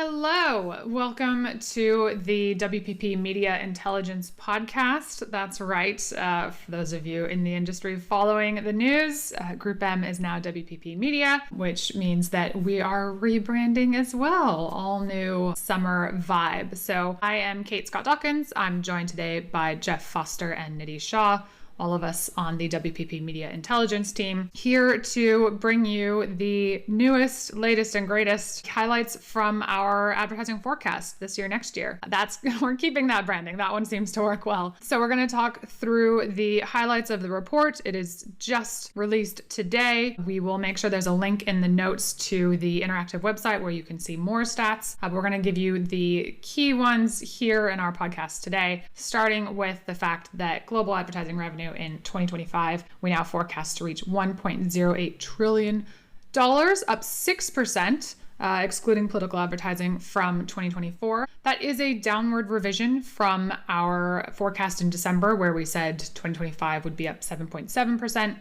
Hello, welcome to the WPP Media Intelligence podcast. That's right. For those of you in the industry following the news, Group M is now WPP Media, which means that we are rebranding as well. All new summer vibe. So I am Kate Scott-Dawkins. I'm joined today by Jeff Foster and Nidhi Shah, all of us on the WPP Media Intelligence team, here to bring you the newest, latest, and greatest highlights from our advertising forecast this year, next year. We're keeping that branding. That one seems to work well. So we're going to talk through the highlights of the report. It is just released today. We will make sure there's a link in the notes to the interactive website where you can see more stats. We're going to give you the key ones here in our podcast today, starting with the fact that global advertising revenue in 2025, we now forecast to reach $1.08 trillion, up 6%, excluding political advertising from 2024. That is a downward revision from our forecast in December, where we said 2025 would be up 7.7%.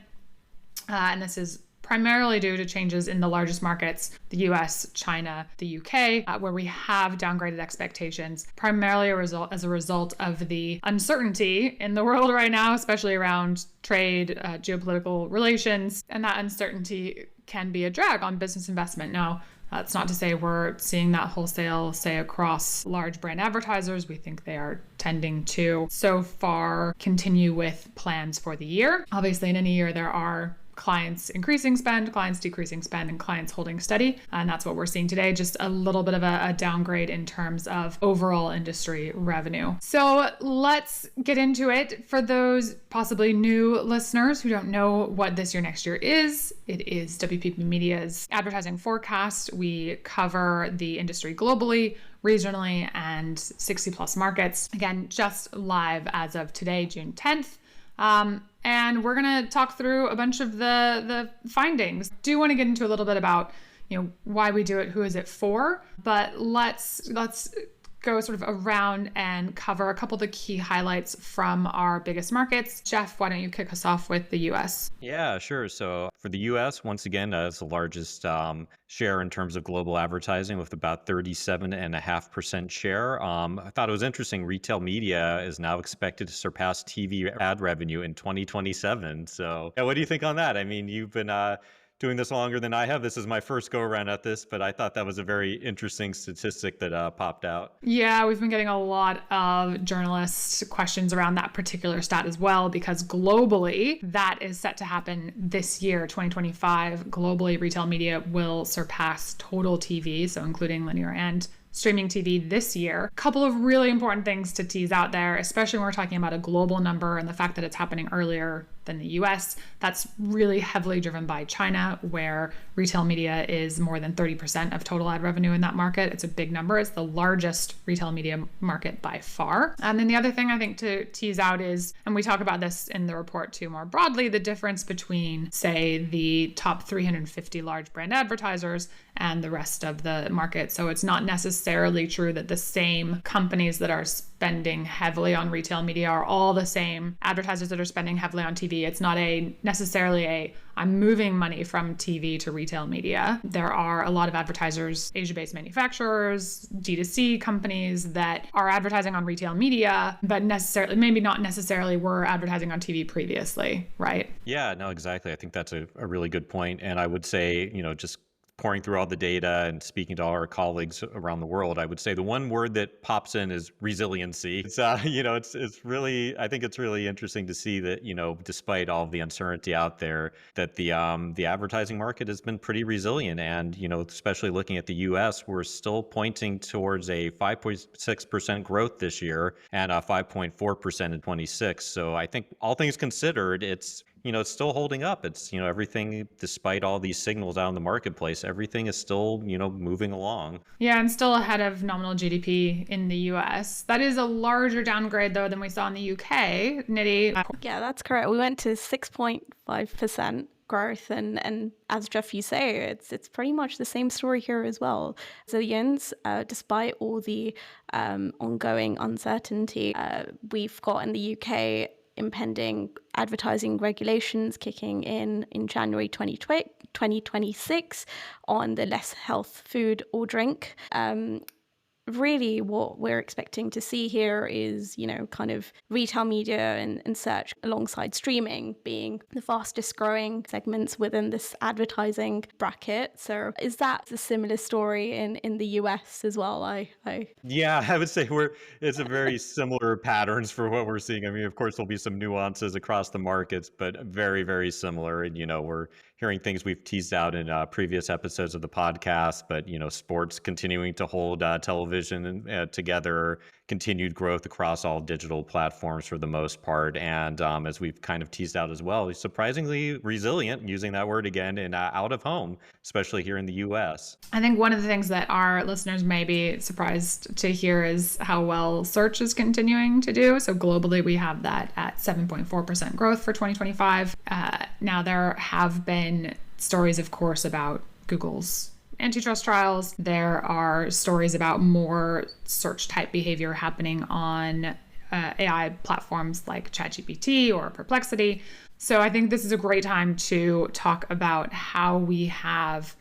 And this is primarily due to changes in the largest markets, the US, China, the UK, where we have downgraded expectations, primarily as a result of the uncertainty in the world right now, especially around trade, geopolitical relations, and that uncertainty can be a drag on business investment. Now, that's not to say we're seeing that wholesale, say, across large brand advertisers. We think they are tending to, so far, continue with plans for the year. Obviously, in any year, there are clients increasing spend, clients decreasing spend, and clients holding steady. And that's what we're seeing today, just a little bit of a downgrade in terms of overall industry revenue. So let's get into it. For those possibly new listeners who don't know what this year, next year is, it is WPP Media's advertising forecast. We cover the industry globally, regionally, and 60 plus markets. Again, just live as of today, June 10th. And we're going to talk through a bunch of the findings. Do want to get into a little bit about, why we do it, who is it for, but let's go sort of around and cover a couple of the key highlights from our biggest markets. Jeff, why don't you kick us off with the US? Yeah, sure. So for the US, once again, it's the largest share in terms of global advertising with about 37.5% share. I thought it was interesting. Retail media is now expected to surpass TV ad revenue in 2027. So yeah, what do you think on that? I mean, you've been doing this longer than I have. This is my first go around at this, but I thought that was a very interesting statistic that popped out. Yeah, we've been getting a lot of journalist questions around that particular stat as well, because globally, that is set to happen this year, 2025. Globally, retail media will surpass total TV, so including linear and streaming TV this year. A couple of really important things to tease out there, especially when we're talking about a global number and the fact that it's happening earlier than the US. That's really heavily driven by China, where retail media is more than 30% of total ad revenue in that market. It's a big number. It's the largest retail media market by far. And then the other thing I think to tease out is, and we talk about this in the report too more broadly, the difference between, say, the top 350 large brand advertisers and the rest of the market. So it's not necessarily true that the same companies that are spending heavily on retail media are all the same advertisers that are spending heavily on TV. It's not necessarily I'm moving money from TV to retail media. There are a lot of advertisers, Asia-based manufacturers, D2C companies that are advertising on retail media, but maybe not necessarily were advertising on TV previously, right? Yeah, no, exactly. I think that's a really good point. And I would say, just pouring through all the data and speaking to all our colleagues around the world, I would say the one word that pops in is resiliency. It's it's really, I think it's really interesting to see that, despite all of the uncertainty out there, that the advertising market has been pretty resilient. And, especially looking at the US, we're still pointing towards a 5.6% growth this year and a 5.4% in 26. So I think all things considered, it's still holding up. It's, everything, despite all these signals out in the marketplace, everything is still, moving along. Yeah, and still ahead of nominal GDP in the US. That is a larger downgrade, though, than we saw in the UK. Nidhi? Yeah, that's correct. We went to 6.5% growth, and as Jeff, you say, it's pretty much the same story here as well. Resilience, despite all the ongoing uncertainty we've got in the UK impending advertising regulations kicking in January 2026 on the less health food or drink. Really what we're expecting to see here is, kind of retail media and search alongside streaming being the fastest growing segments within this advertising bracket. So is that a similar story in the US as well? Yeah, I would say it's a very similar patterns for what we're seeing. I mean, of course, there'll be some nuances across the markets, but very, very similar. And, we're hearing things we've teased out in previous episodes of the podcast, but, sports continuing to hold television together, continued growth across all digital platforms for the most part. And as we've kind of teased out as well, surprisingly resilient, using that word again, in out of home, especially here in the US. I think one of the things that our listeners may be surprised to hear is how well search is continuing to do. So globally, we have that at 7.4% growth for 2025. Now, there have been stories, of course, about Google's antitrust trials. There are stories about more search type behavior happening on AI platforms like ChatGPT or Perplexity. So I think this is a great time to talk about how we have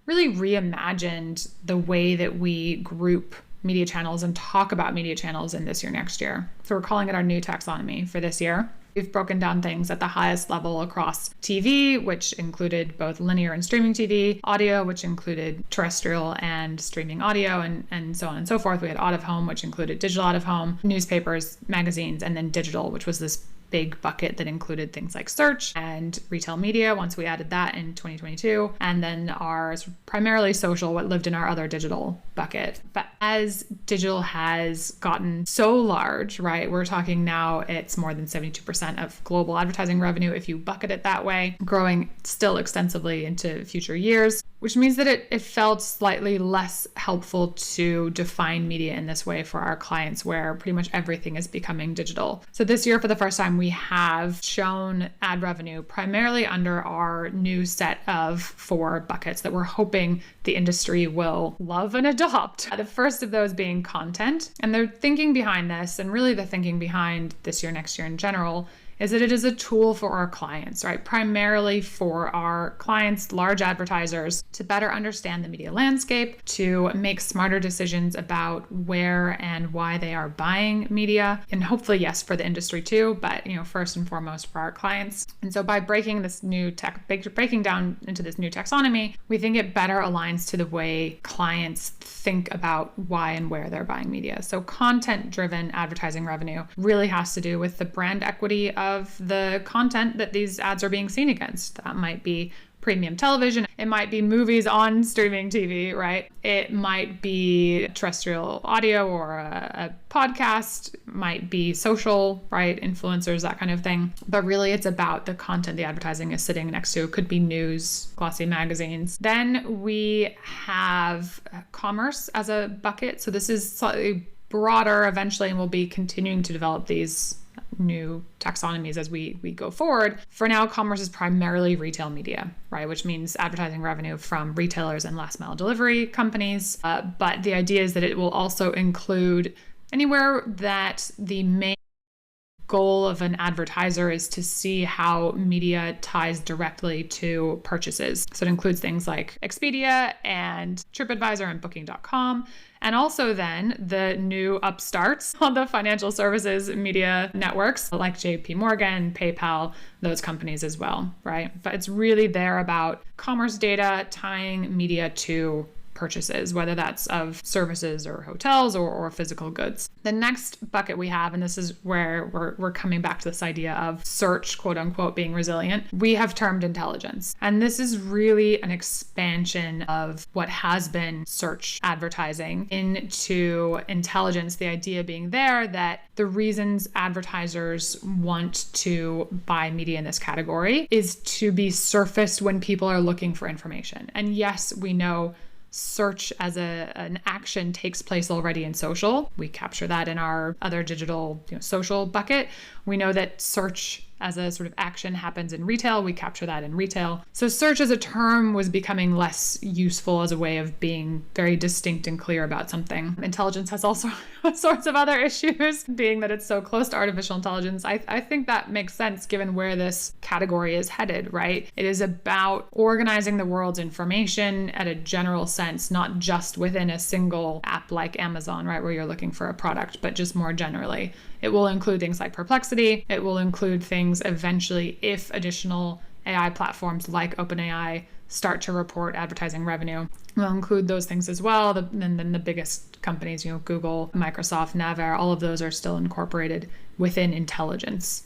really reimagined the way that we group media channels and talk about media channels in this year, next year. So we're calling it our new taxonomy for this year. We've broken down things at the highest level across TV, which included both linear and streaming TV, audio, which included terrestrial and streaming audio, and so on and so forth. We had out of home, which included digital out of home, newspapers, magazines, and then digital, which was this big bucket that included things like search and retail media once we added that in 2022. And then our primarily social, what lived in our other digital bucket. But as digital has gotten so large, right, we're talking now it's more than 72% of global advertising revenue, if you bucket it that way, growing still extensively into future years, which means that it felt slightly less helpful to define media in this way for our clients, where pretty much everything is becoming digital. So this year, for the first time, we have shown ad revenue primarily under our new set of 4 buckets that we're hoping the industry will love and adopt. The first of those being content. And the thinking behind this, and really the thinking behind this year, next year in general, is that it is a tool for our clients, right? Primarily for our clients, large advertisers, to better understand the media landscape, to make smarter decisions about where and why they are buying media, and hopefully, yes, for the industry too, but first and foremost for our clients. And so by breaking down into this new taxonomy, we think it better aligns to the way clients think about why and where they're buying media. So content-driven advertising revenue really has to do with the brand equity of the content that these ads are being seen against. That might be premium television. It might be movies on streaming TV, right? It might be terrestrial audio or a podcast, it might be social, right? Influencers, that kind of thing. But really it's about the content the advertising is sitting next to. It could be news, glossy magazines. Then we have commerce as a bucket. So this is slightly broader eventually, and we'll be continuing to develop these new taxonomies as we go forward. For now, commerce is primarily retail media, right? Which means advertising revenue from retailers and last mile delivery companies. But the idea is that it will also include anywhere that the main goal of an advertiser is to see how media ties directly to purchases. So it includes things like Expedia and TripAdvisor and Booking.com. And also then the new upstarts on the financial services media networks like JP Morgan, PayPal, those companies as well, right? But it's really there about commerce data tying media to purchases, whether that's of services or hotels or physical goods. The next bucket we have, and this is where we're coming back to this idea of search, quote unquote, being resilient, we have termed intelligence. And this is really an expansion of what has been search advertising into intelligence. The idea being there that the reasons advertisers want to buy media in this category is to be surfaced when people are looking for information. And yes, we know search as an action takes place already in social. We capture that in our other digital social bucket. We know that search as a sort of action happens in retail, we capture that in retail. So search as a term was becoming less useful as a way of being very distinct and clear about something. Intelligence has also sorts of other issues, being that it's so close to artificial intelligence. I think that makes sense given where this category is headed, right? It is about organizing the world's information at a general sense, not just within a single app like Amazon, right, where you're looking for a product, but just more generally. It will include things like Perplexity. It will include things eventually if additional AI platforms like OpenAI start to report advertising revenue. We'll include those things as well. And then the biggest companies, Google, Microsoft, Naver, all of those are still incorporated within intelligence.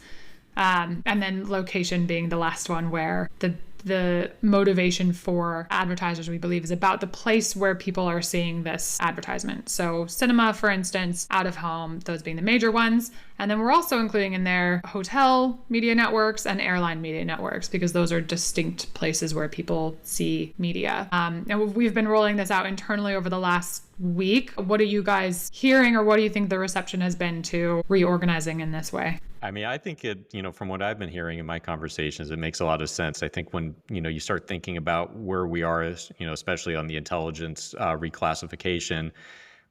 And then location being the last one, where the motivation for advertisers, we believe, is about the place where people are seeing this advertisement. So cinema, for instance, out of home, those being the major ones. And then we're also including in there hotel media networks and airline media networks, because those are distinct places where people see media. And we've been rolling this out internally over the last week. What are you guys hearing, or what do you think the reception has been to reorganizing in this way? I mean, I think it, from what I've been hearing in my conversations, it makes a lot of sense. I think when, you start thinking about where we are, as, especially on the intelligence reclassification,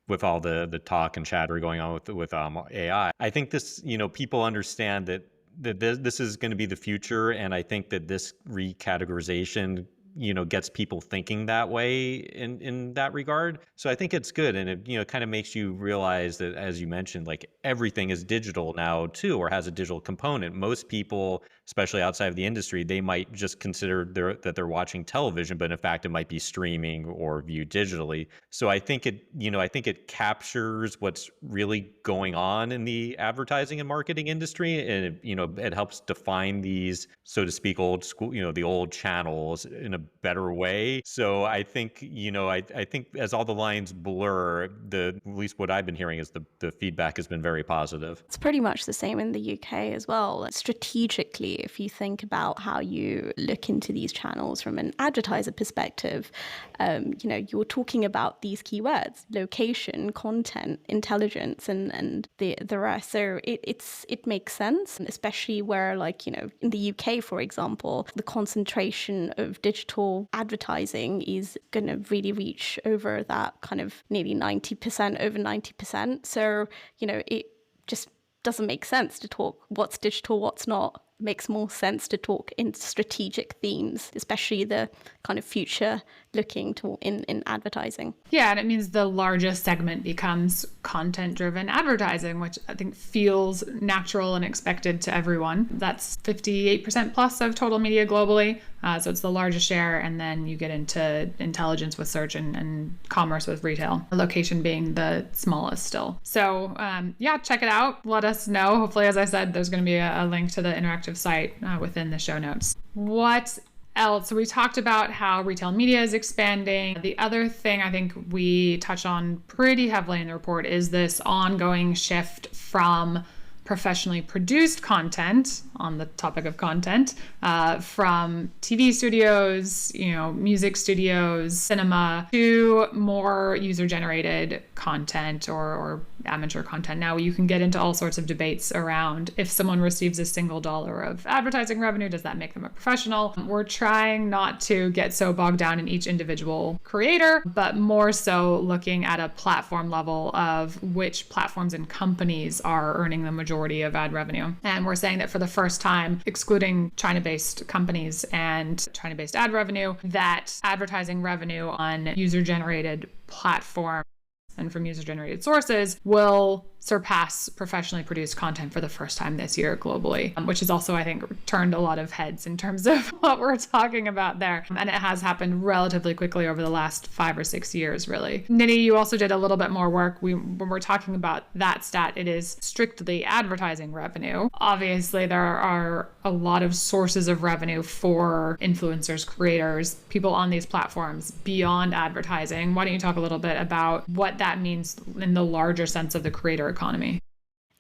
with all the talk and chatter going on with AI, I think this, people understand that this is going to be the future. And I think that this recategorization gets people thinking that way in that regard. So I think it's good. And it, kind of makes you realize that, as you mentioned, like everything is digital now too, or has a digital component. Most people, especially outside of the industry, they might just consider that they're watching television, but in fact, it might be streaming or viewed digitally. So I think it captures what's really going on in the advertising and marketing industry. And it helps define these, so to speak, old school, the old channels in a better way. So I think, I think as all the lines blur, at least what I've been hearing is the feedback has been very positive. It's pretty much the same in the UK as well. Strategically, if you think about how you look into these channels from an advertiser perspective, you're talking about these keywords: location, content, intelligence, and the rest. So it makes sense, especially where, like, in the UK, for example, the concentration of digital advertising is going to really reach over that kind of nearly 90%, over 90%. So, it just doesn't make sense to talk what's digital, what's not. It makes more sense to talk in strategic themes, especially the kind of future looking to in advertising. Yeah, and it means the largest segment becomes content-driven advertising, which I think feels natural and expected to everyone. That's 58% plus of total media globally. So it's the largest share. And then you get into intelligence with search and commerce with retail, location being the smallest still. So check it out. Let us know. Hopefully, as I said, there's going to be a link to the interactive site within the show notes. What else? So we talked about how retail media is expanding. The other thing I think we touch on pretty heavily in the report is this ongoing shift from professionally produced content, on the topic of content, from TV studios, music studios, cinema, to more user-generated content or amateur content. Now you can get into all sorts of debates around if someone receives a single dollar of advertising revenue, does that make them a professional? We're trying not to get so bogged down in each individual creator, but more so looking at a platform level of which platforms and companies are earning the majority of ad revenue. And we're saying that for the first time, excluding China-based companies and China-based ad revenue, that advertising revenue on user-generated platforms and from user-generated sources will surpass professionally produced content for the first time this year globally, which is also, I think, turned a lot of heads in terms of what we're talking about there. And it has happened relatively quickly over the last 5 or 6 years, really. Nidhi, you also did a little bit more work. When we're talking about that stat, it is strictly advertising revenue. Obviously, there are a lot of sources of revenue for influencers, creators, people on these platforms beyond advertising. Why don't you talk a little bit about what that means in the larger sense of the creator economy?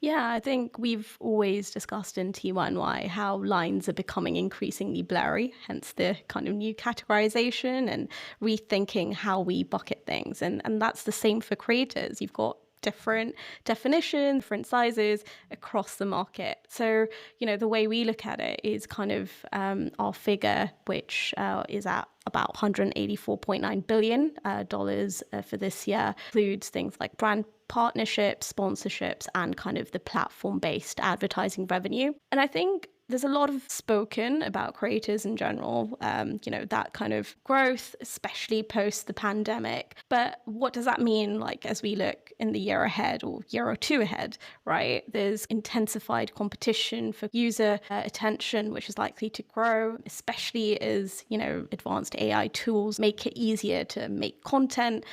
Yeah, I think we've always discussed in T1Y how lines are becoming increasingly blurry, hence the kind of new categorization and rethinking how we bucket things. And that's the same for creators. You've got different definitions, different sizes across the market. So, the way we look at it is kind of our figure, which is at about $184.9 billion for this year, includes things like brand partnerships, sponsorships, and kind of the platform-based advertising revenue. And I think there's a lot of spoken about creators in general, that kind of growth, especially post the pandemic. But what does that mean, as we look in the year ahead or year or two ahead, right? There's intensified competition for user attention, which is likely to grow, especially as, advanced AI tools make it easier to make content.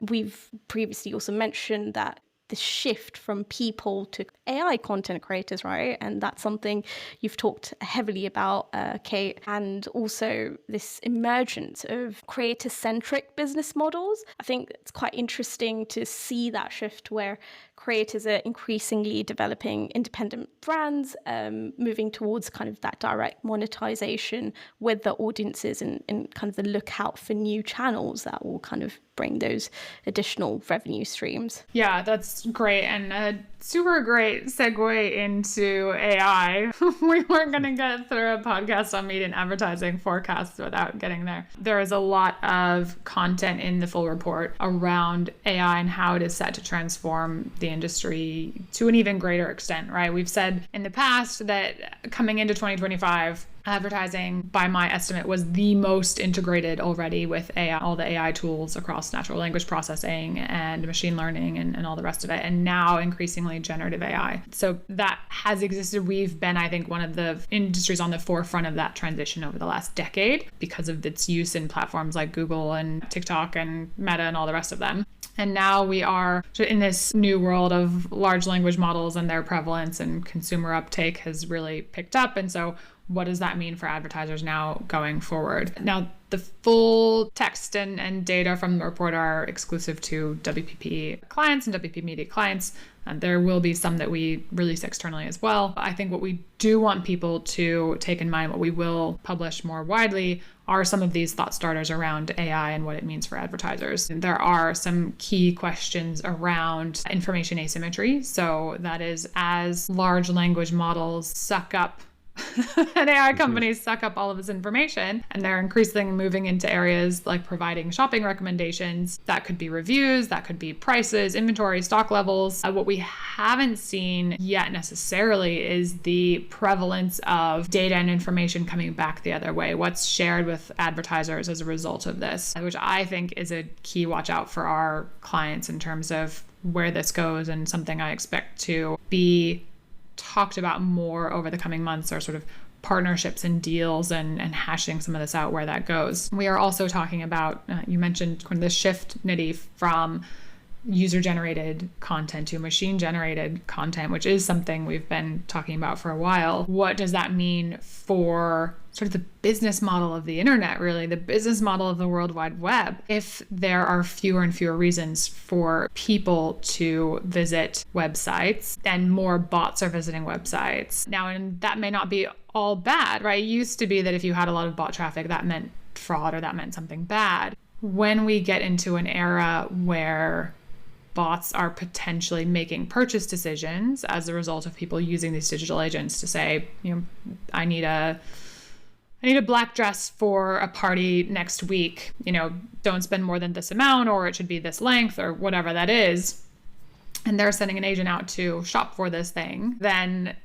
We've previously also mentioned that the shift from people to AI content creators, right? And that's something you've talked heavily about, Kate, and also this emergence of creator-centric business models. I think it's quite interesting to see that shift where creators are increasingly developing independent brands, moving towards kind of that direct monetization with the audiences and kind of the lookout for new channels that will kind of bring those additional revenue streams. Yeah, that's great. And a super great segue into AI. We weren't going to get through a podcast on media and advertising forecasts without getting there. There is a lot of content in the full report around AI and how it is set to transform the industry to an even greater extent, right? We've said in the past that coming into 2025, advertising, by my estimate, was the most integrated already with AI, all the AI tools across natural language processing and machine learning and all the rest of it. And now increasingly generative AI. So that has existed. We've been, I think, one of the industries on the forefront of that transition over the last decade because of its use in platforms like Google and TikTok and Meta and all the rest of them. And now we are in this new world of large language models, and their prevalence and consumer uptake has really picked up. And so what does that mean for advertisers now going forward? Now, the full text and data from the report are exclusive to WPP clients and WPP Media clients. And there will be some that we release externally as well. I think what we do want people to take in mind, what we will publish more widely, are some of these thought starters around AI and what it means for advertisers. There are some key questions around information asymmetry. So that is, as large language models suck up and AI companies suck up all of this information, and they're increasingly moving into areas like providing shopping recommendations. That could be reviews, that could be prices, inventory, stock levels. What we haven't seen yet necessarily is the prevalence of data and information coming back the other way. What's shared with advertisers as a result of this, which I think is a key watch out for our clients in terms of where this goes, and something I expect to be talked about more over the coming months, are sort of partnerships and deals and hashing some of this out, where that goes. We are also talking about, you mentioned the shift, Nidhi, from user-generated content to machine-generated content, which is something we've been talking about for a while. What does that mean for sort of the business model of the internet, really, the business model of the World Wide Web, if there are fewer and fewer reasons for people to visit websites and more bots are visiting websites? Now, and that may not be all bad, right? It used to be that if you had a lot of bot traffic, that meant fraud or that meant something bad. When we get into an era where bots are potentially making purchase decisions as a result of people using these digital agents to say, I need a black dress for a party next week, don't spend more than this amount, or it should be this length, or whatever that is. And they're sending an agent out to shop for this thing. Then,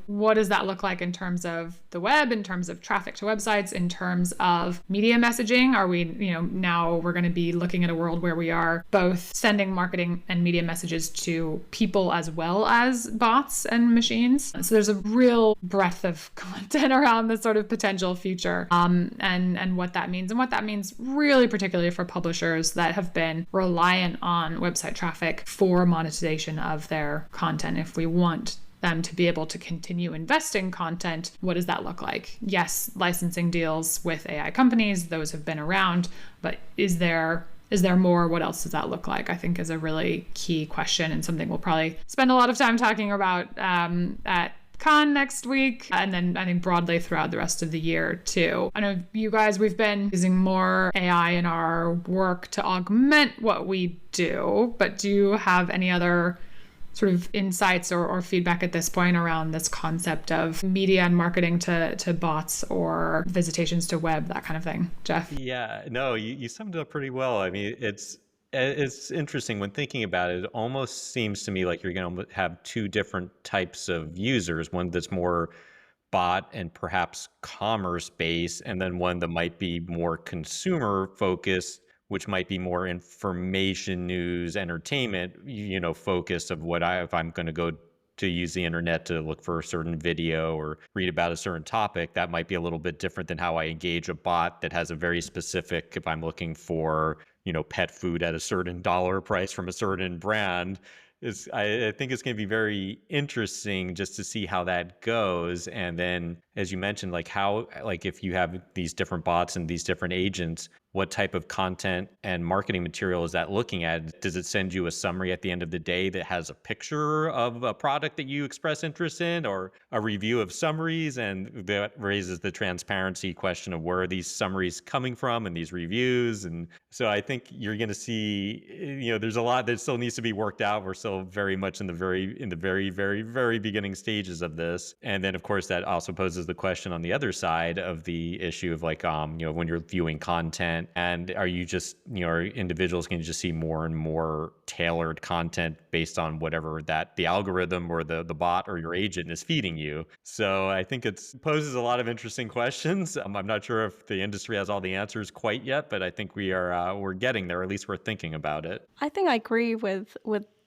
what does that look like in terms of the web, in terms of traffic to websites, in terms of media messaging? Are we, now we're going to be looking at a world where we are both sending marketing and media messages to people as well as bots and machines. So there's a real breadth of content around this sort of potential future, and what that means. And what that means really particularly for publishers that have been reliant on website traffic for monetization of their content. If we want them to be able to continue investing content, what does that look like? Yes, licensing deals with AI companies, those have been around, but is there more? What else does that look like? I think is a really key question, and something we'll probably spend a lot of time talking about at Cannes next week, and then I think broadly throughout the rest of the year too. I know you guys, we've been using more AI in our work to augment what we do, but do you have any other sort of insights or feedback at this point around this concept of media and marketing to bots or visitations to web, that kind of thing, Jeff? Yeah, no, you summed it up pretty well. I mean, it's interesting when thinking about it. It almost seems to me like you're going to have two different types of users, one that's more bot and perhaps commerce based, and then one that might be more consumer focused, which might be more information, news, entertainment, focused of if I'm going to go to use the internet to look for a certain video or read about a certain topic, that might be a little bit different than how I engage a bot that has a very specific, if I'm looking for, pet food at a certain dollar price from a certain brand. I think it's going to be very interesting just to see how that goes. And then, as you mentioned, if you have these different bots and these different agents, what type of content and marketing material is that looking at? Does it send you a summary at the end of the day that has a picture of a product that you express interest in, or a review of summaries? And that raises the transparency question of where are these summaries coming from and these reviews. And so I think you're going to see, there's a lot that still needs to be worked out. We're still very much in the very, very, very beginning stages of this. And then, of course, that also poses the question on the other side of the issue of when you're viewing content, and are you just, are individuals going to just see more and more tailored content based on whatever that the algorithm or the bot or your agent is feeding you? So I think it poses a lot of interesting questions. I'm not sure if the industry has all the answers quite yet, but I think we're getting there. At least we're thinking about it. I think I agree with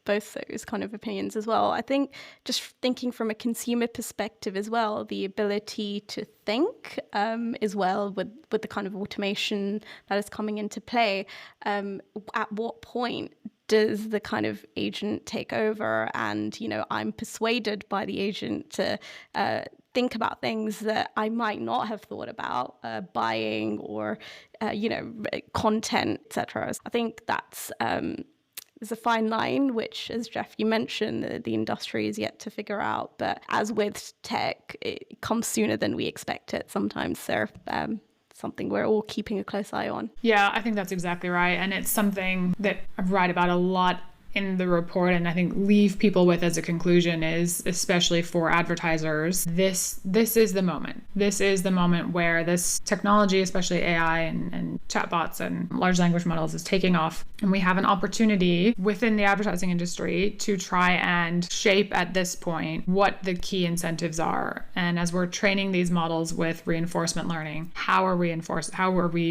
both those kind of opinions as well. I think just thinking from a consumer perspective as well, the ability to think as well with the kind of automation that is coming into play, at what point does the kind of agent take over? And, I'm persuaded by the agent to think about things that I might not have thought about buying or, content, etc. I think that's there's a fine line, which, as Jeff, you mentioned, the industry is yet to figure out. But as with tech, it comes sooner than we expect it sometimes. So something we're all keeping a close eye on. Yeah, I think that's exactly right. And it's something that I write about a lot in the report, and I think leave people with as a conclusion is, especially for advertisers, this is the moment. This is the moment where this technology, especially AI and chatbots and large language models, is taking off. And we have an opportunity within the advertising industry to try and shape at this point what the key incentives are. And as we're training these models with reinforcement learning, how are we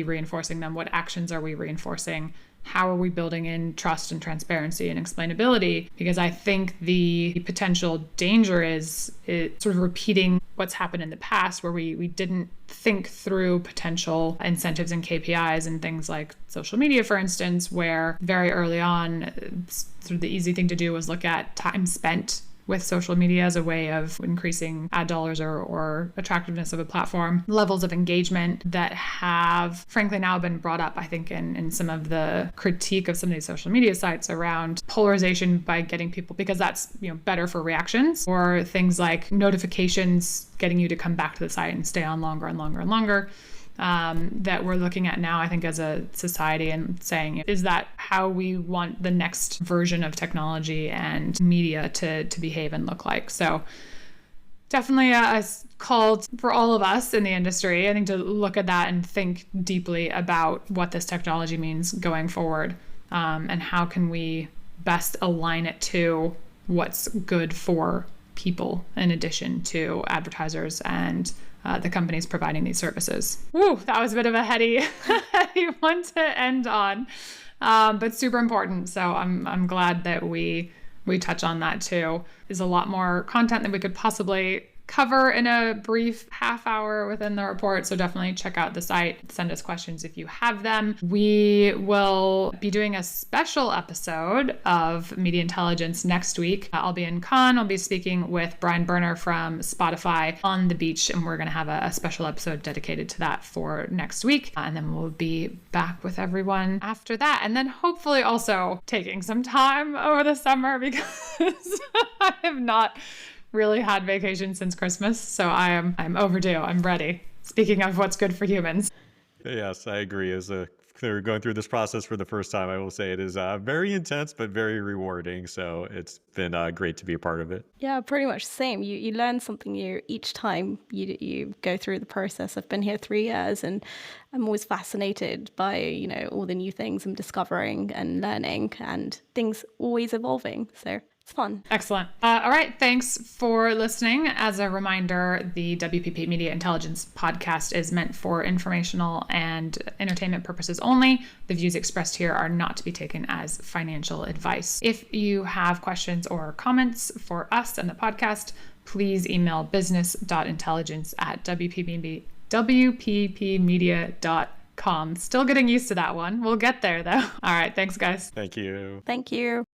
reinforcing them? What actions are we reinforcing? How are we building in trust and transparency and explainability? Because I think the potential danger is it sort of repeating what's happened in the past, where we didn't think through potential incentives and KPIs and things like social media, for instance, where very early on, sort of the easy thing to do was look at time spent with social media as a way of increasing ad dollars or attractiveness of a platform. Levels of engagement that have frankly now been brought up, I think, in some of the critique of some of these social media sites around polarization by getting people, because that's better for reactions, or things like notifications getting you to come back to the site and stay on longer and longer and longer. That we're looking at now, I think, as a society, and saying, is that how we want the next version of technology and media to behave and look like? So definitely a call for all of us in the industry, I think, to look at that and think deeply about what this technology means going forward, and how can we best align it to what's good for people in addition to advertisers and the companies providing these services. Woo, that was a bit of a heady one to end on, but super important. So I'm glad that we touch on that too. There's a lot more content that we could possibly cover in a brief half hour within the report. So definitely check out the site. Send us questions if you have them. We will be doing a special episode of Media Intelligence next week. I'll be in Cannes. I'll be speaking with Brian Berner from Spotify on the beach, and we're going to have a special episode dedicated to that for next week. And then we'll be back with everyone after that. And then hopefully also taking some time over the summer, because I have not really had vacation since Christmas, so I'm overdue. I'm ready. Speaking of what's good for humans. Yes, I agree. As they're going through this process for the first time, I will say it is very intense, but very rewarding. So it's been great to be a part of it. Yeah, pretty much the same. You learn something new each time you go through the process. I've been here 3 years, and I'm always fascinated by, all the new things I'm discovering and learning, and things always evolving. So it's fun. Excellent. All right. Thanks for listening. As a reminder, the WPP Media Intelligence podcast is meant for informational and entertainment purposes only. The views expressed here are not to be taken as financial advice. If you have questions or comments for us and the podcast, please email business.intelligence@wppmedia.com. Still getting used to that one. We'll get there though. All right. Thanks, guys. Thank you. Thank you.